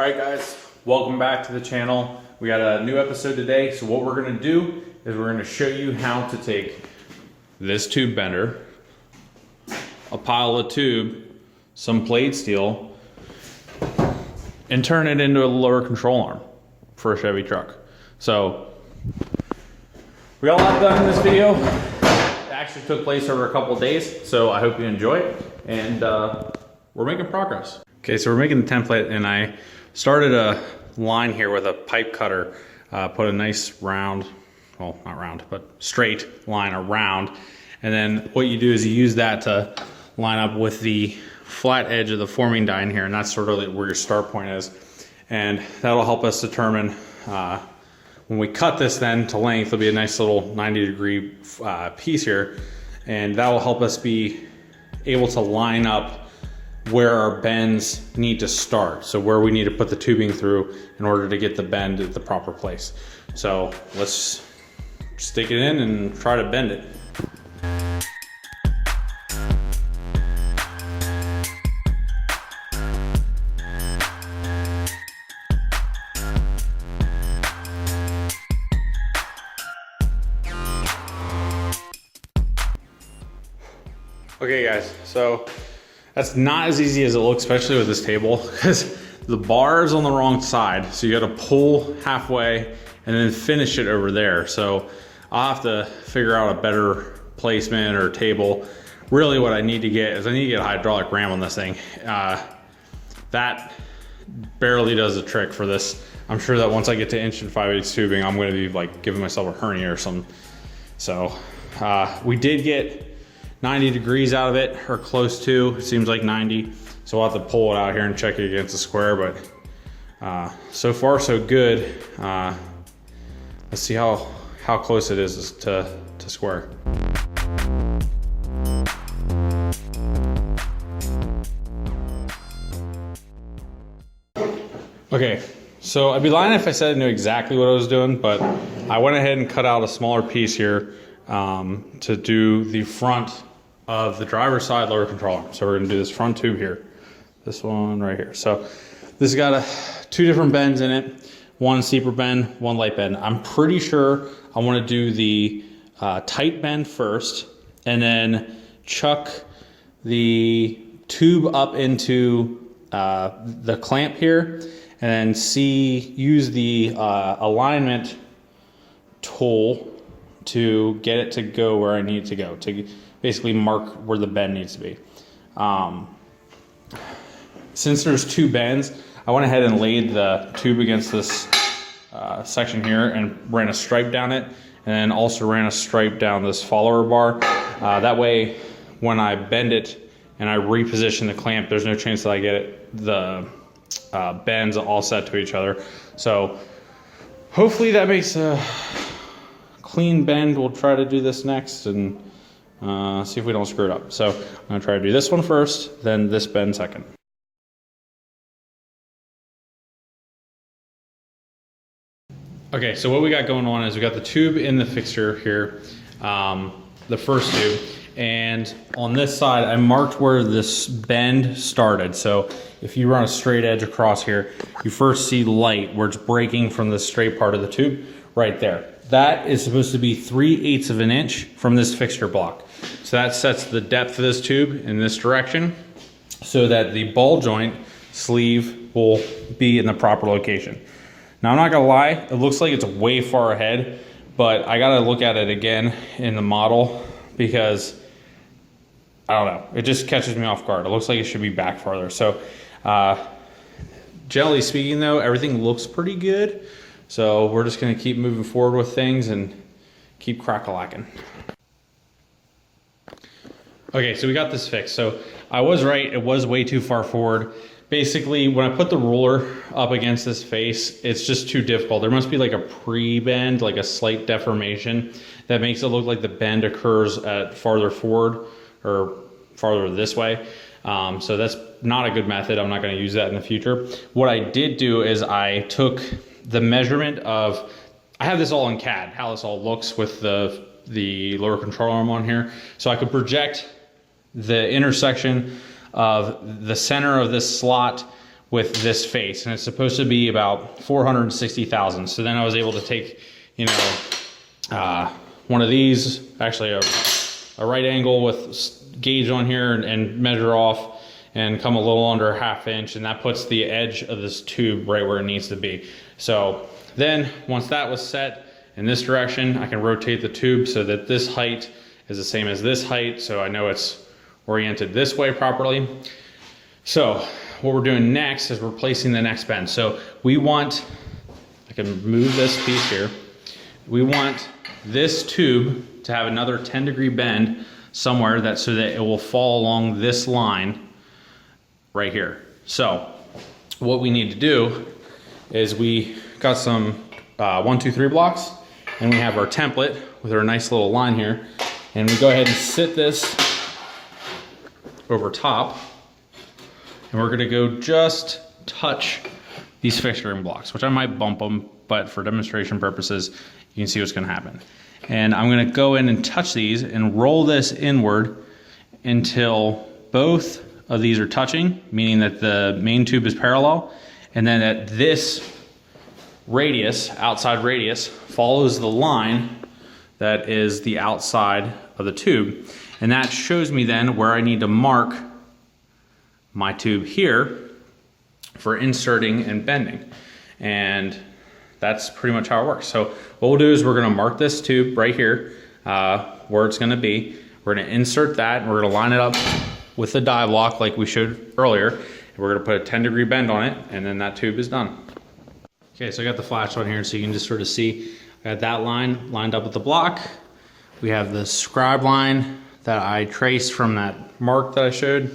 All right guys, welcome back to the channel. We got a new episode today. So what we're gonna do is we're gonna show you how to take this tube bender, a pile of tube, some plate steel, and turn it into a lower control arm for a Chevy truck. So we got a lot done in this video. It actually took place over a couple of days, so I hope you enjoy it, and we're making progress. Okay, so we're making the template, and I started a line here with a pipe cutter, put a nice round, well, not round, but straight line around. And then what you do is you use that to line up with the flat edge of the forming die in here, and that's sort of where your start point is. And that'll help us determine, when we cut this then to length, it'll be a nice little 90-degree piece here, and that will help us be able to line up where our bends need to start. So where we need to put the tubing through in order to get the bend at the proper place. So let's stick it in and try to bend it. Okay guys, so that's not as easy as it looks, especially with this table, because the bar is on the wrong side. So you got to pull halfway and then finish it over there. So I'll have to figure out a better placement or table. Really what I need to get is I need to get a hydraulic ram on this thing. That barely does the trick for this. I'm sure that once I get to 1 5/8 tubing, I'm going to be like giving myself a hernia or something. So we did get 90 degrees out of it, or close to. It seems like 90. So we'll have to pull it out here and check it against the square, but so far so good. Let's see how close it is to square. Okay, so I'd be lying if I said I knew exactly what I was doing, but I went ahead and cut out a smaller piece here to do the front of the driver's side lower control arm. So we're gonna do this front tube here. This one right here. So this has got two different bends in it. One steeper bend, one light bend. I'm pretty sure I wanna do the tight bend first, and then chuck the tube up into the clamp here, and then use the alignment tool to get it to go where I need it to go, to basically mark where the bend needs to be. Since there's two bends, I went ahead and laid the tube against this section here and ran a stripe down it, and then also ran a stripe down this follower bar. That way, when I bend it and I reposition the clamp, there's no chance that I get the bends all set to each other. So hopefully that makes a clean bend. We'll try to do this next and see if we don't screw it up. So I'm gonna try to do this one first, then this bend second. Okay, so what we got going on is we got the tube in the fixture here, the first tube, and on this side I marked where this bend started. So if you run a straight edge across here, you first see light where it's breaking from the straight part of the tube right there. That is supposed to be 3/8 of an inch from this fixture block. So that sets the depth of this tube in this direction so that the ball joint sleeve will be in the proper location. Now I'm not gonna lie, it looks like it's way far ahead, but I gotta look at it again in the model because I don't know, it just catches me off guard. It looks like it should be back farther. So generally speaking though, everything looks pretty good. So we're just gonna keep moving forward with things and keep crack-a-lacking. Okay, so we got this fixed. So I was right, it was way too far forward. Basically, when I put the ruler up against this face, it's just too difficult. There must be like a pre-bend, like a slight deformation that makes it look like the bend occurs at farther forward or farther this way. So that's not a good method. I'm not gonna use that in the future. What I did do is I took the measurement of, I have this all in CAD, how this all looks with the lower control arm on here. So I could project the intersection of the center of this slot with this face, and it's supposed to be about 460 thousandths. So then I was able to take, you know, one of these, actually a right angle with gauge on here, and measure off and come a little under a 1/2 inch, and that puts the edge of this tube right where it needs to be. So then once that was set in this direction, I can rotate the tube so that this height is the same as this height, so I know it's oriented this way properly. So what we're doing next is we're placing the next bend. So we want, I can move this piece here, we want this tube to have another 10-degree bend somewhere, that so that it will fall along this line right here. So what we need to do is we got some 1, 2, 3 blocks, and we have our template with our nice little line here, and we go ahead and sit this over top, and we're gonna go just touch these fixturing blocks, which I might bump them, but for demonstration purposes, you can see what's gonna happen. And I'm gonna go in and touch these and roll this inward until both of these are touching, meaning that the main tube is parallel, and then at this radius, outside radius, follows the line that is the outside of the tube. And that shows me then where I need to mark my tube here for inserting and bending. And that's pretty much how it works. So what we'll do is we're gonna mark this tube right here, where it's gonna be. We're gonna insert that, and we're gonna line it up with the die block like we showed earlier. And we're gonna put a 10-degree bend on it, and then that tube is done. Okay, so I got the flash on here so you can just sort of see. I got that line lined up with the block. We have the scribe line that I traced from that mark that I showed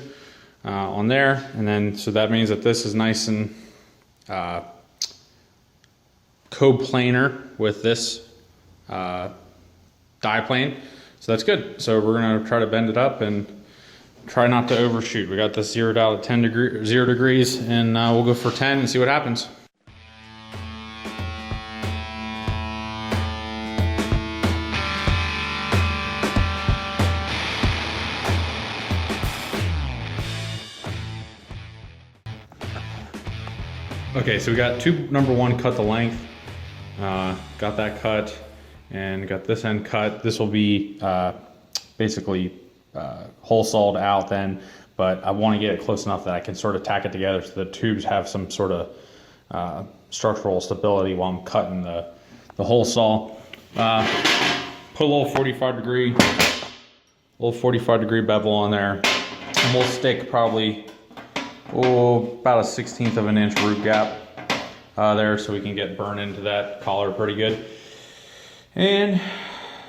on there. And then, so that means that this is nice and coplanar with this die plane. So that's good. So we're gonna try to bend it up and try not to overshoot. We got this zeroed out at 0 degrees, and we'll go for 10 and see what happens. Okay, so we got tube number 1 cut the length, got that cut, and got this end cut. This will be basically hole sawed out then, but I want to get it close enough that I can sort of tack it together so the tubes have some sort of structural stability while I'm cutting the hole saw. Put a little 45 degree bevel on there, and we'll stick probably about a 1/16 of an inch root gap there, so we can get burn into that collar pretty good. And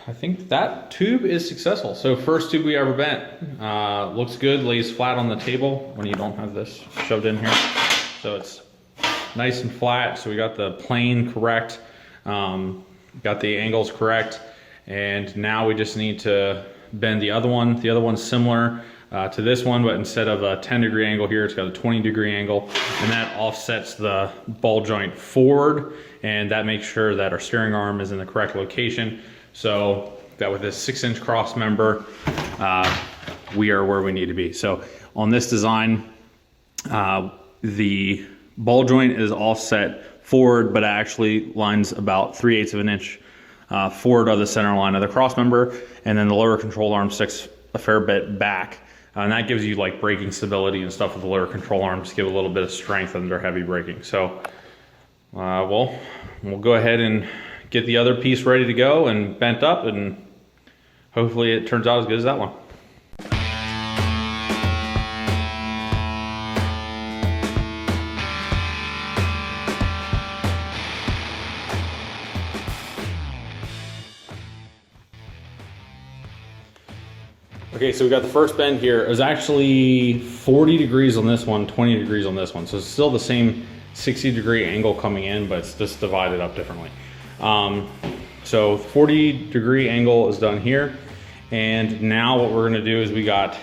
I think that tube is successful. So first tube we ever bent. Looks good, lays flat on the table when you don't have this shoved in here. So it's nice and flat. So we got the plane correct, got the angles correct, and now we just need to bend the other one. The other one's similar to this one, but instead of a 10-degree angle here, it's got a 20-degree angle, and that offsets the ball joint forward, and that makes sure that our steering arm is in the correct location. So that with this 6-inch cross member, we are where we need to be. So on this design, the ball joint is offset forward, but it actually lines about 3/8 of an inch forward of the center line of the cross member, and then the lower control arm sticks a fair bit back. And that gives you like braking stability and stuff with the lower control arms, give a little bit of strength under heavy braking. So, we'll go ahead and get the other piece ready to go and bent up, and hopefully it turns out as good as that one. Okay, so we got the first bend here. It was actually 40 degrees on this one, 20 degrees on this one. So it's still the same 60-degree angle coming in, but it's just divided up differently. So 40-degree angle is done here. And now what we're gonna do is we got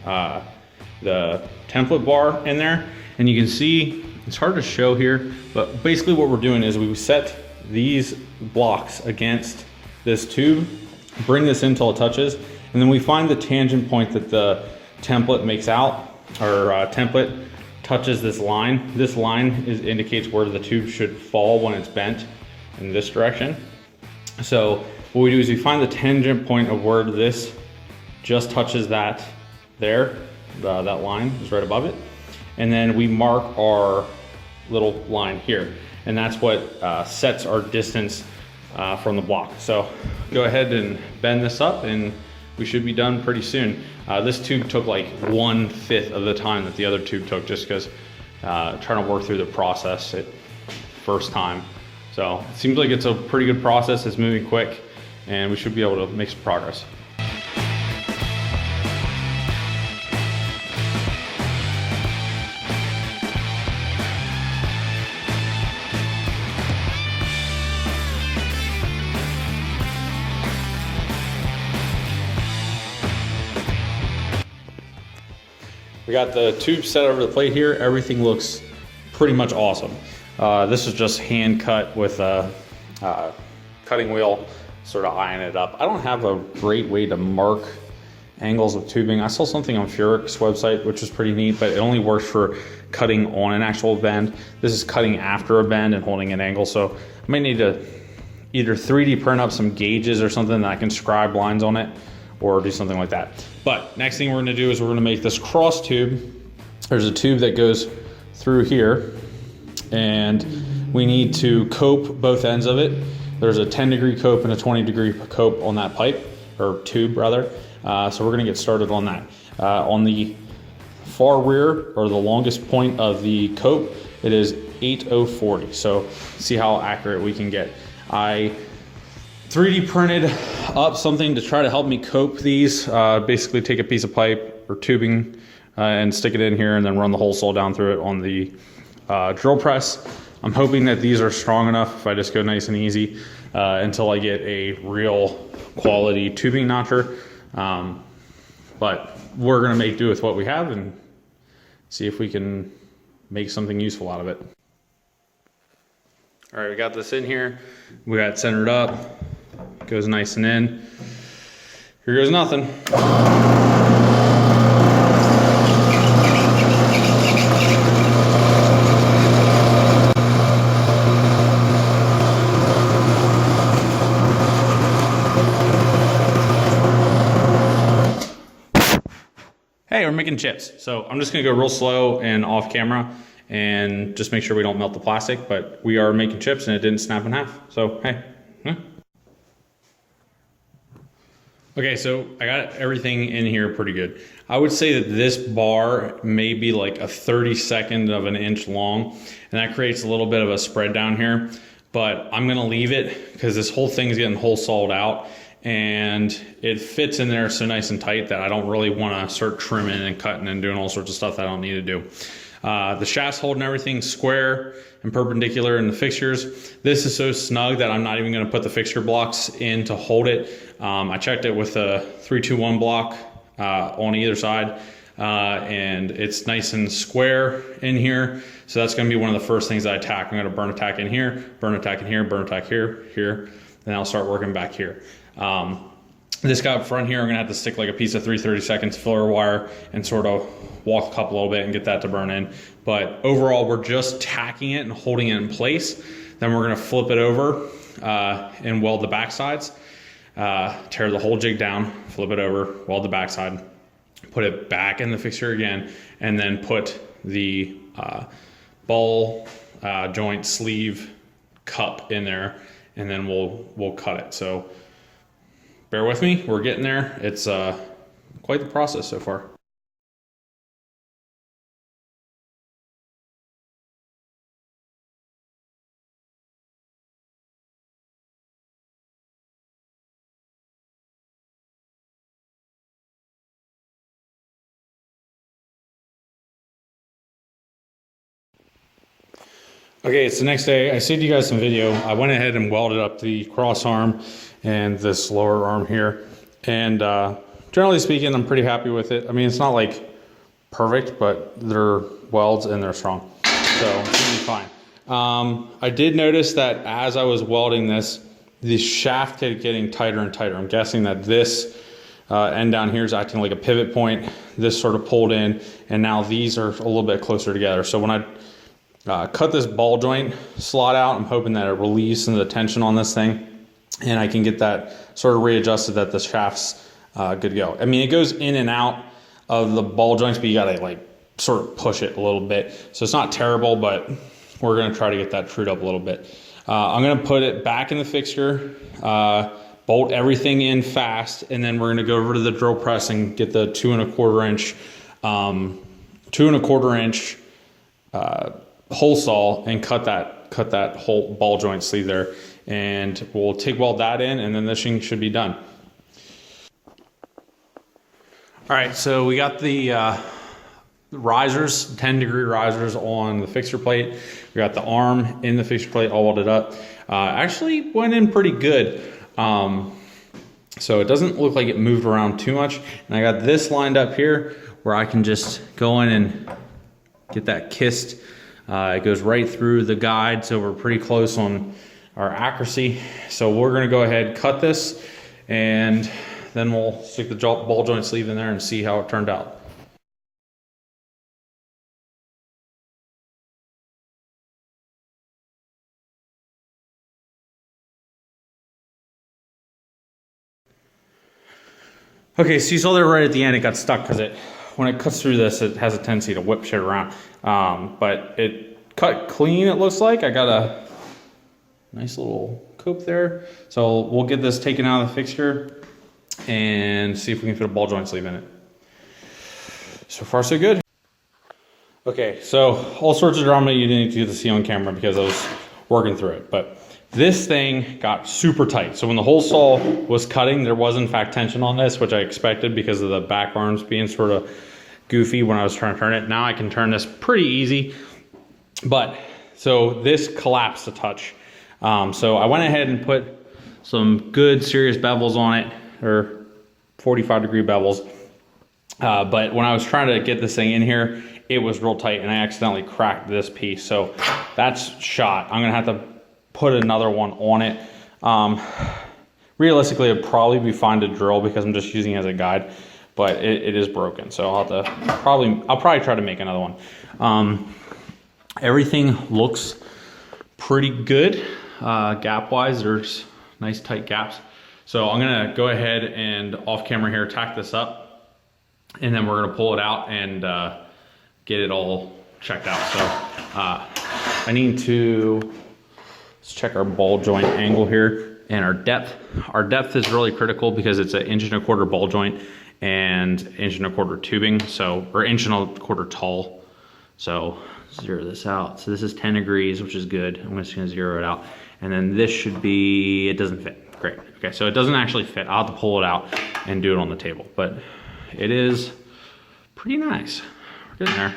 the template bar in there. And you can see, it's hard to show here, but basically what we're doing is we set these blocks against this tube, bring this in till it touches, and then we find the tangent point that the template makes out, or template touches this line. This line indicates where the tube should fall when it's bent in this direction. So what we do is we find the tangent point of where this just touches that there. That line is right above it. And then we mark our little line here. And that's what sets our distance from the block. So go ahead and bend this up and we should be done pretty soon. This tube took like 1/5 of the time that the other tube took, just because trying to work through the process at first time. So it seems like it's a pretty good process. It's moving quick and we should be able to make some progress. We got the tube set over the plate here. Everything looks pretty much awesome. This is just hand cut with a cutting wheel, sort of eyeing it up. I don't have a great way to mark angles of tubing. I saw something on Furik's website, which is pretty neat, but it only works for cutting on an actual bend. This is cutting after a bend and holding an angle. So I might need to either 3D print up some gauges or something that I can scribe lines on it, or do something like that. But next thing we're gonna do is we're gonna make this cross tube. There's a tube that goes through here and we need to cope both ends of it. There's a 10-degree cope and a 20-degree cope on that pipe, or tube rather. So we're gonna get started on that. On the far rear, or the longest point of the cope, it is 8/040. So see how accurate we can get. I 3D printed up something to try to help me cope these. Basically take a piece of pipe or tubing and stick it in here and then run the hole saw down through it on the drill press. I'm hoping that these are strong enough if I just go nice and easy until I get a real quality tubing notcher. But we're gonna make do with what we have and see if we can make something useful out of it. All right, we got this in here. We got it centered up. Goes nice and in. Here goes nothing. Hey, we're making chips. So I'm just gonna go real slow and off camera and just make sure we don't melt the plastic, but we are making chips and it didn't snap in half. So, hey. Okay, so I got everything in here pretty good. I would say that this bar may be like a 32nd of an inch long, and that creates a little bit of a spread down here, but I'm gonna leave it because this whole thing is getting hole sawed out and it fits in there so nice and tight that I don't really wanna start trimming and cutting and doing all sorts of stuff that I don't need to do. The shaft's holding everything square and perpendicular in the fixtures. This is so snug that I'm not even gonna put the fixture blocks in to hold it. I checked it with a 3-2-1 block on either side and it's nice and square in here. So that's gonna be one of the first things I tack. I'm gonna burn a tack in here, burn a tack in here, burn a tack here, here, then I'll start working back here. This guy up front here, I'm gonna have to stick like a piece of 3/32 filler wire and sort of walk the cup a little bit and get that to burn in. But overall, we're just tacking it and holding it in place. Then we're gonna flip it over and weld the back sides. Tear the whole jig down, flip it over, weld the back side, put it back in the fixture again, and then put the ball joint sleeve cup in there, and then we'll cut it. So bear with me, we're getting there. It's quite the process so far. Okay, it's the next day. I saved you guys some video. I went ahead and welded up the cross arm and this lower arm here. And generally speaking, I'm pretty happy with it. I mean, it's not like perfect, but they're welds and they're strong. So it's gonna be fine. I did notice that as I was welding this, the shaft kept getting tighter and tighter. I'm guessing that this end down here is acting like a pivot point. This sort of pulled in, and now these are a little bit closer together. So when I cut this ball joint slot out, I'm hoping that it relieves some of the tension on this thing, and I can get that sort of readjusted, that the shaft's good to go. I mean, it goes in and out of the ball joints, but you gotta like sort of push it a little bit. So it's not terrible, but we're gonna try to get that trued up a little bit. I'm gonna put it back in the fixture, bolt everything in fast, and then we're gonna go over to the drill press and get the 2 1/4 inch hole saw and cut that whole ball joint sleeve there, and we'll TIG weld that in, and then this thing should be done. All right, so we got the risers, 10-degree risers on the fixture plate. We got the arm in the fixture plate all welded up. Actually went in pretty good. So it doesn't look like it moved around too much. And I got this lined up here where I can just go in and get that kissed. It goes right through the guide, so we're pretty close on our accuracy. So we're gonna go ahead, cut this, and then we'll stick the ball joint sleeve in there and see how it turned out. Okay, so you saw there right at the end, it got stuck because when it cuts through this, it has a tendency to whip shit around. But it cut clean, it looks like. I got a nice little cope there. So we'll get this taken out of the fixture and see if we can fit a ball joint sleeve in it. So far, so good. Okay, so all sorts of drama you didn't get to see on camera because I was working through it. But this thing got super tight. So when the hole saw was cutting, there was in fact tension on this, which I expected because of the back arms being sort of goofy when I was trying to turn it. Now I can turn this pretty easy. But so this collapsed a touch. So I went ahead and put some good serious bevels on it, or 45-degree bevels. But when I was trying to get this thing in here, it was real tight and I accidentally cracked this piece. So that's shot. I'm gonna have to put another one on it. Realistically, it'd probably be fine to drill because I'm just using it as a guide, but it is broken. So I'll probably try to make another one. Everything looks pretty good. Gap wise, there's nice tight gaps. So I'm gonna go ahead and off camera here, tack this up, and then we're gonna pull it out and get it all checked out. So I need to, let's check our ball joint angle here and our depth. Our depth is really critical because it's an 1 1/4 ball joint and 1 1/4 tubing, so, or 1 1/4 tall. So zero this out. So this is 10 degrees, which is good. I'm just gonna zero it out. And then this should be, it doesn't fit. Great. Okay, so it doesn't actually fit. I'll have to pull it out and do it on the table, but it is pretty nice. We're getting there.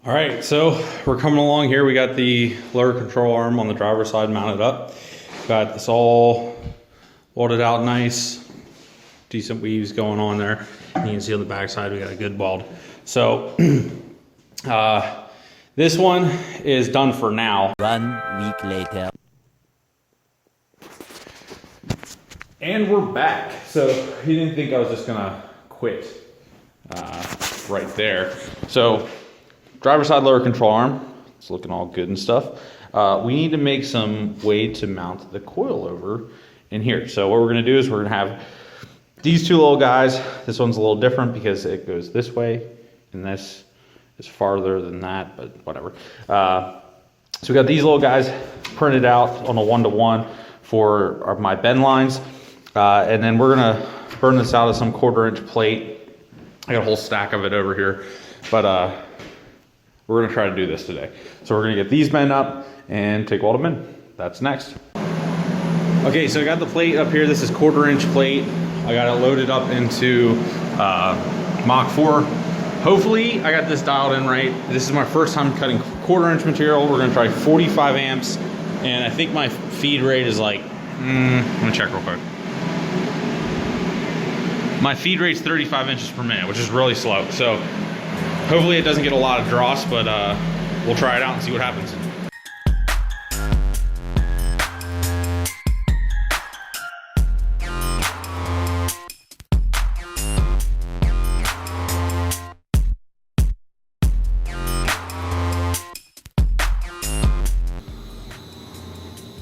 All right, so we're coming along here. We got the lower control arm on the driver's side mounted up. Got this all welded out nice, decent weaves going on there. And you can see on the back side, we got a good weld. So this one is done for now. 1 week later. And we're back. So he didn't think I was just gonna quit right there. So driver's side lower control arm, it's looking all good and stuff. We need to make some way to mount the coilover in here. So what we're gonna do is we're gonna have these two little guys. This one's a little different because it goes this way, and this is farther than that, but whatever. So we got these little guys printed out on a 1-to-1 for my bend lines. And then we're gonna burn this out of some 1/4 inch plate. I got a whole stack of it over here, but we're gonna try to do this today. So we're gonna get these bent up and take weld them in. That's next. Okay, so I got the plate up here. This is 1/4-inch plate. I got it loaded up into Mach 4. Hopefully I got this dialed in right. This is my first time cutting 1/4-inch material. We're gonna try 45 amps, and I think my feed rate is like, I'm gonna check real quick. My feed rate's 35 inches per minute, which is really slow. So hopefully it doesn't get a lot of dross, but we'll try it out and see what happens.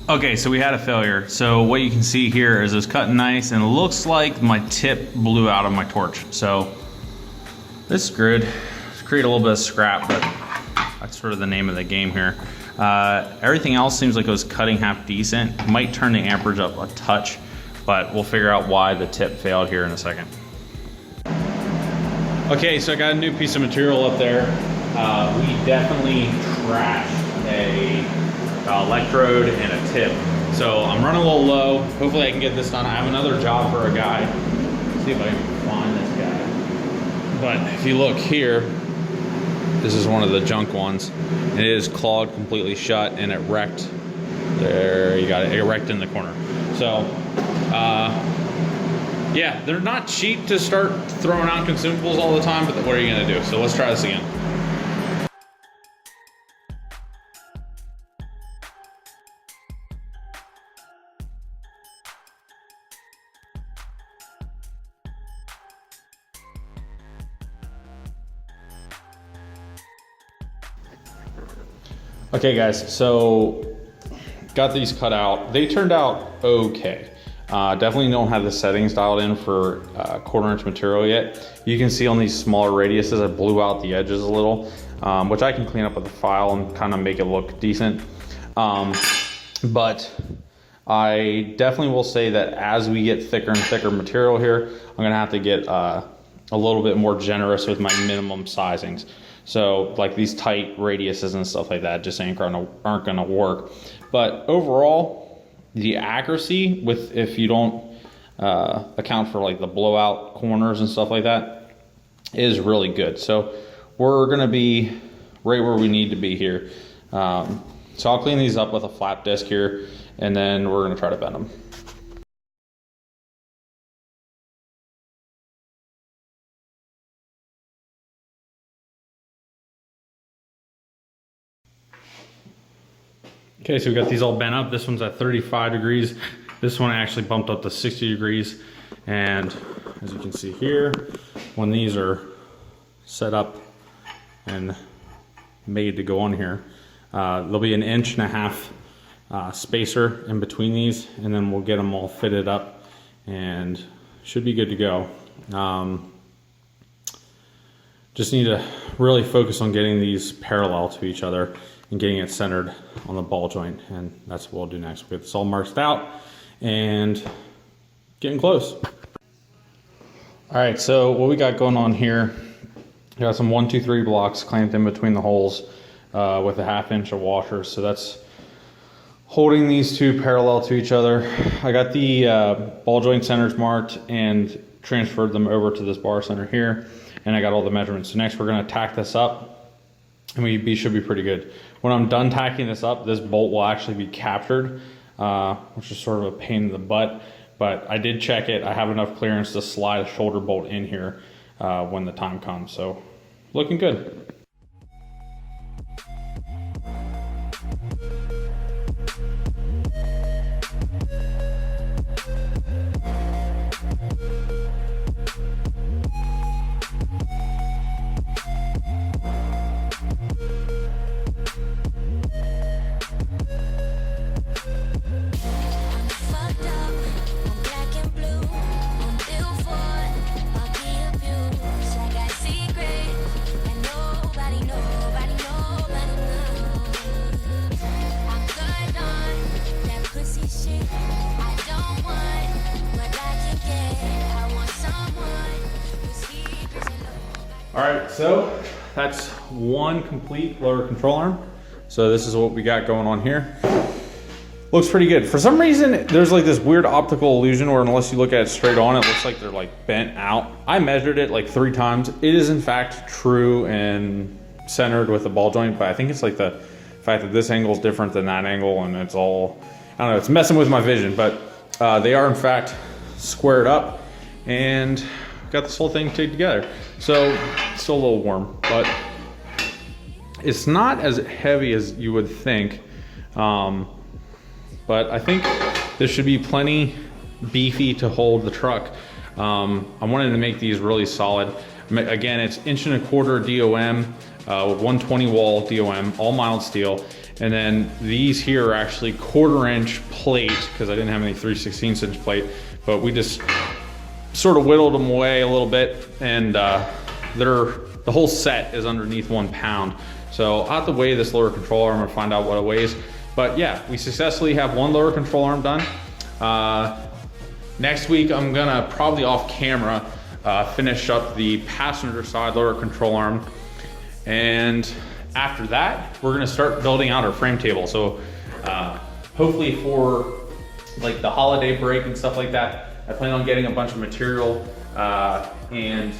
Okay, so we had a failure. So what you can see here is it's cutting nice, and it looks like my tip blew out of my torch. So this is good. Let's create a little bit of scrap, but that's sort of the name of the game here. Everything else seems like it was cutting half decent. Might turn the amperage up a touch, but we'll figure out why the tip failed here in a second. Okay, so I got a new piece of material up there. We definitely trashed a electrode and a tip. So I'm running a little low. Hopefully I can get this done. I have another job for a guy. Let's see if I can find this guy. But if you look here, this is one of the junk ones. It is clawed completely shut and it wrecked. There, you got it. It wrecked in the corner. So, yeah, they're not cheap to start throwing out consumables all the time, but what are you gonna do? So let's try this again. Okay guys, so got these cut out. They turned out okay. Definitely don't have the settings dialed in for 1/4-inch material yet. You can see on these smaller radiuses, I blew out the edges a little, which I can clean up with a file and kind of make it look decent. But I definitely will say that as we get thicker and thicker material here, I'm gonna have to get a little bit more generous with my minimum sizings. So like these tight radiuses and stuff like that just aren't gonna work. But overall, the accuracy with, if you don't account for like the blowout corners and stuff like that, is really good. So we're gonna be right where we need to be here. So I'll clean these up with a flap disc here, and then we're gonna try to bend them. Okay, so we got these all bent up. This one's at 35 degrees. This one actually bumped up to 60 degrees. And as you can see here, when these are set up and made to go on here, there'll be an 1.5 inch spacer in between these, and then we'll get them all fitted up and should be good to go. Just need to really focus on getting these parallel to each other and getting it centered on the ball joint, and that's what we'll do next. We'll get this all marked out and getting close. All right, so what we got going on here, we got some 1, 2, 3 blocks clamped in between the holes with a 1/2 inch of washers. So that's holding these two parallel to each other. I got the ball joint centers marked and transferred them over to this bar center here, and I got all the measurements. So next we're gonna tack this up, and we should be pretty good. When I'm done tacking this up, this bolt will actually be captured, which is sort of a pain in the butt, but I did check it. I have enough clearance to slide a shoulder bolt in here when the time comes, so looking good. All right, so that's one complete lower control arm. So this is what we got going on here. looks pretty good. For some reason, there's like this weird optical illusion where unless you look at it straight on, it looks like they're like bent out. I measured it like 3 times. It is in fact true and centered with the ball joint, but I think it's like the fact that this angle is different than that angle, and it's all, I don't know, it's messing with my vision, but they are in fact squared up and got this whole thing taped together. So it's still a little warm, but it's not as heavy as you would think. But I think this should be plenty beefy to hold the truck. I wanted to make these really solid. Again, it's 1.25" DOM with 120 wall DOM, all mild steel. And then these here are actually 1/4" plate, because I didn't have any 3/16" plate, but we just sort of whittled them away a little bit, and the whole set is underneath 1 pound. So I'll have to weigh this lower control arm and find out what it weighs. But yeah, we successfully have 1 lower control arm done. Next week, I'm gonna probably off camera finish up the passenger side lower control arm. And after that, we're gonna start building out our frame table. So hopefully for like the holiday break and stuff like that, I plan on getting a bunch of material and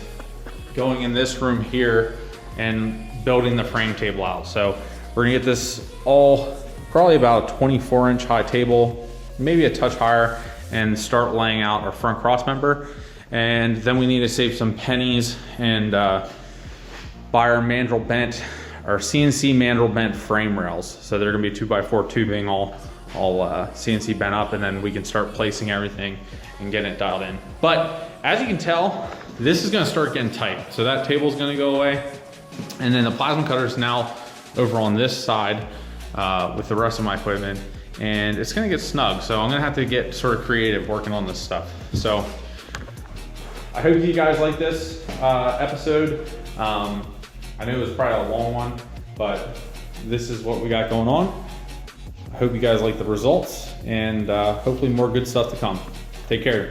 going in this room here and building the frame table out. So we're gonna get this all probably about a 24" high table, maybe a touch higher, and start laying out our front cross member. And then we need to save some pennies and buy our mandrel bent, our CNC mandrel bent frame rails. So they're gonna be 2x4 tubing, all CNC bent up, and then we can start placing everything and getting it dialed in. But as you can tell, this is gonna start getting tight. So that table's gonna go away. And then the plasma cutter is now over on this side with the rest of my equipment, and it's gonna get snug. So I'm gonna have to get sort of creative working on this stuff. So I hope you guys like this episode. I know it was probably a long one, but this is what we got going on. I hope you guys like the results, and hopefully more good stuff to come. Take care.